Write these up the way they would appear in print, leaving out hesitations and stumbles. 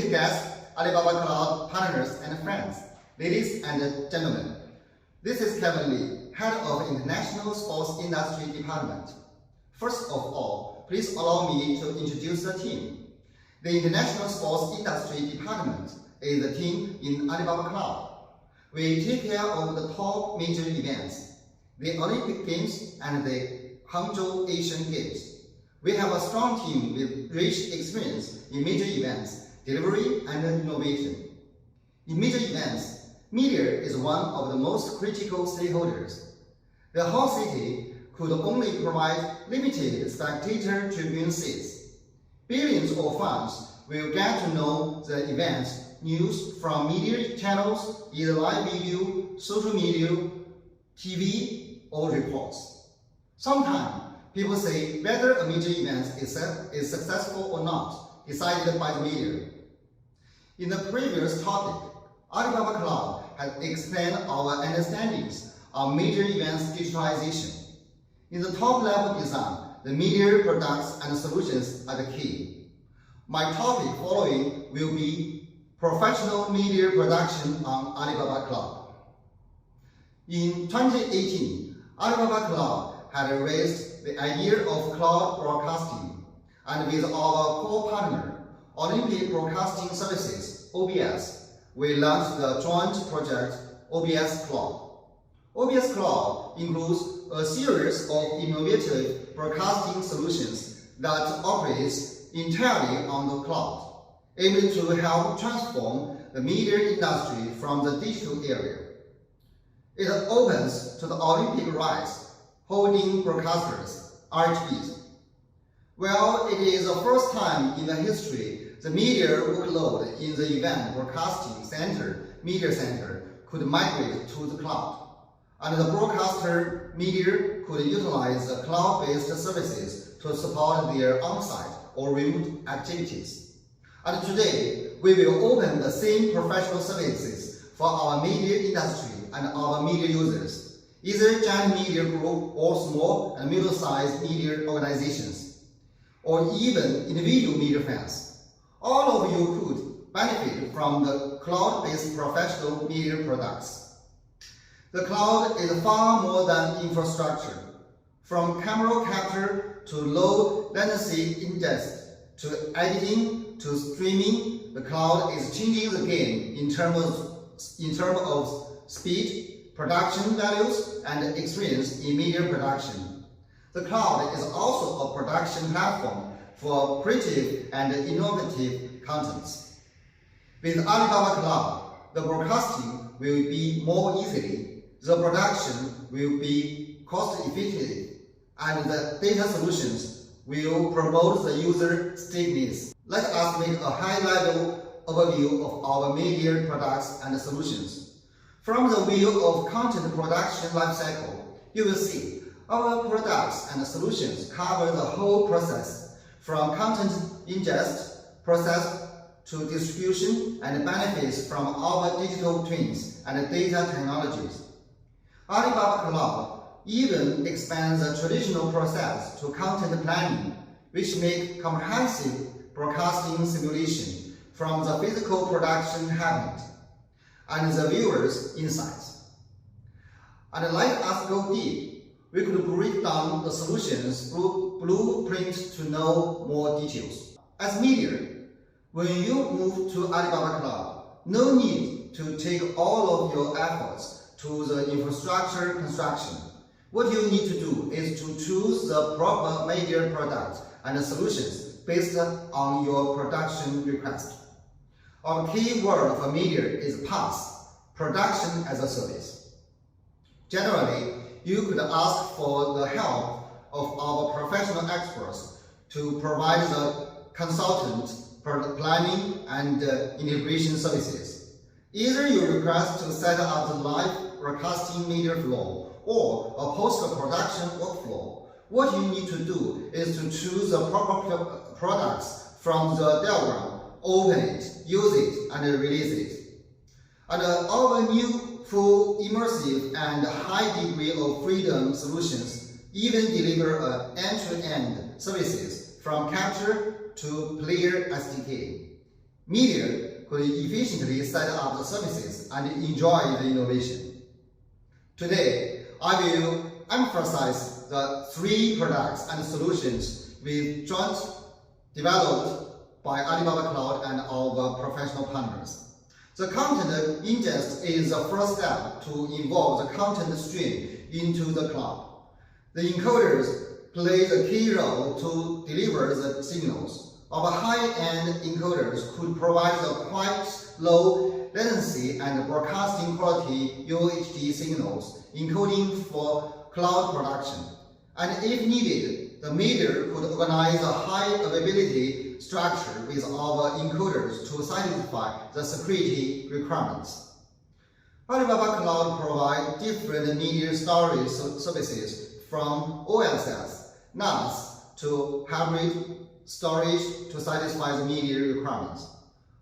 Esteemed guests, Alibaba Cloud partners and friends, ladies and gentlemen, this is Kevin Lee, Head of International Sports Industry Department. First of all, please allow me to introduce the team. The International Sports Industry Department is the team in Alibaba Cloud. We take care of the top major events, the Olympic Games and the Hangzhou Asian Games. We have a strong team with rich experience in major events, delivery and innovation. In major events, media is one of the most critical stakeholders. The whole city could only provide limited spectator tribune seats. Billions of fans will get to know the event's news from media channels, either live video, social media, TV, or reports. Sometimes, people say whether a major event is successful or not, decided by the media. In the previous topic, Alibaba Cloud has explained our understandings on major events digitalization. In the top-level design, the media products and solutions are the key. My topic following will be professional media production on Alibaba Cloud. In 2018, Alibaba Cloud had raised the idea of cloud broadcasting, and with our core partner, Olympic Broadcasting Services, OBS, we launched the joint project OBS Cloud. OBS Cloud includes a series of innovative broadcasting solutions that operates entirely on the cloud, aiming to help transform the media industry from the digital era. It opens to the Olympic rights holding broadcasters, RHBs. Well, it is the first time in the history the media workload in the event broadcasting center, media center, could migrate to the cloud, and the broadcaster media could utilize the cloud-based services to support their on-site or remote activities. And today, we will open the same professional services for our media industry and our media users, either giant media group or small and middle-sized media organizations, or even individual media fans. All of you could benefit from the cloud-based professional media products. The cloud is far more than infrastructure. From camera capture to low latency ingest, to editing, to streaming, the cloud is changing the game in terms of speed, production values, and experience in media production. The cloud is also a production platform for creative and innovative contents. With Alibaba Cloud, the broadcasting will be more easily, the production will be cost-effective, and the data solutions will promote the user stickiness. Let us make a high-level overview of our media products and solutions. From the view of content production lifecycle, you will see our products and solutions cover the whole process, from content ingest, process, to distribution, and benefits from our digital twins and data technologies. Alibaba Cloud even expands the traditional process to content planning, which makes comprehensive broadcasting simulation from the physical production habit and the viewer's insights. And let us go deep. We could break down the solutions blueprint to know more details. As media, when you move to Alibaba Cloud, no need to take all of your efforts to the infrastructure construction. What you need to do is to choose the proper media product and solutions based on your production request. Our key word for media is PaaS, production as a service. Generally, you could ask for the help of our professional experts to provide the consultant planning and integration services. Either you request to set up the live broadcasting media flow or a post-production workflow. What you need to do is to choose the proper products from the diagram, open it, use it, and release it. And our new full immersive and high degree of freedom solutions even deliver end-to-end services from capture to player SDK. Media could efficiently set up the services and enjoy the innovation. Today, I will emphasize the 3 products and solutions we joint developed by Alibaba Cloud and our professional partners. The content ingest is the first step to involve the content stream into the cloud. The encoders play the key role to deliver the signals. Our high-end encoders could provide the quite low latency and broadcasting quality UHD signals, encoding for cloud production. And if needed, the media could organize a high availability structure with our encoders to satisfy the security requirements. Alibaba Cloud provides different media storage services from OSS, NAS to hybrid storage to satisfy the media requirements.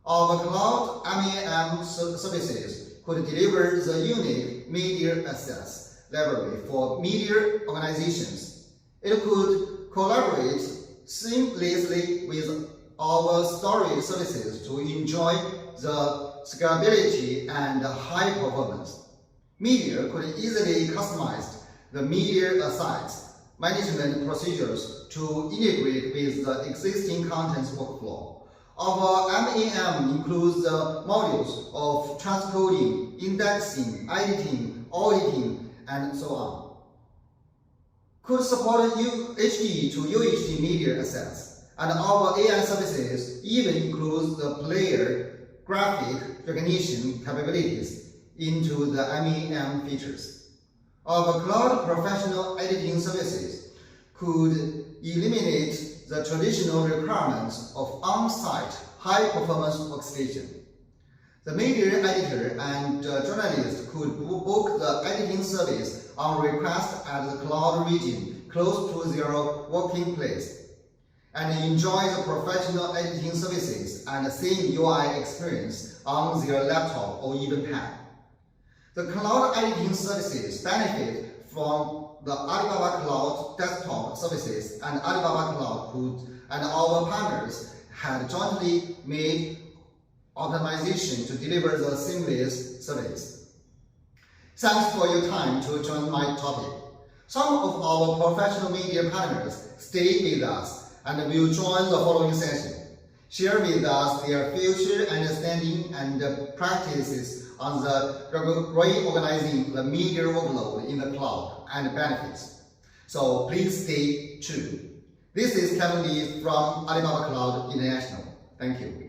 Our cloud MEM services could deliver the unique media access library for media organizations. It could collaborate seamlessly with our storage services to enjoy the scalability and high performance. Media could easily customize the media assets management procedures to integrate with the existing content workflow. Our MEM includes the modules of transcoding, indexing, editing, auditing, and so on. Could support HD to UHD media assets, and our AI services even includes the player graphic recognition capabilities into the MEM features. Our cloud professional editing services could eliminate the traditional requirements of on-site high-performance workstation. The media editor and journalist could book the editing service on request at the cloud region close to their working place and enjoy the professional editing services and the same UI experience on their laptop or even pad. The cloud editing services benefit from the Alibaba Cloud desktop services, and Alibaba Cloud and our partners had jointly made optimization to deliver the seamless service. Thanks for your time to join my topic. Some of our professional media partners stay with us and will join the following session. Share with us their future understanding and practices on the reorganizing the media workload in the cloud and benefits. So please stay tuned. This is Kevin Lee from Alibaba Cloud International. Thank you.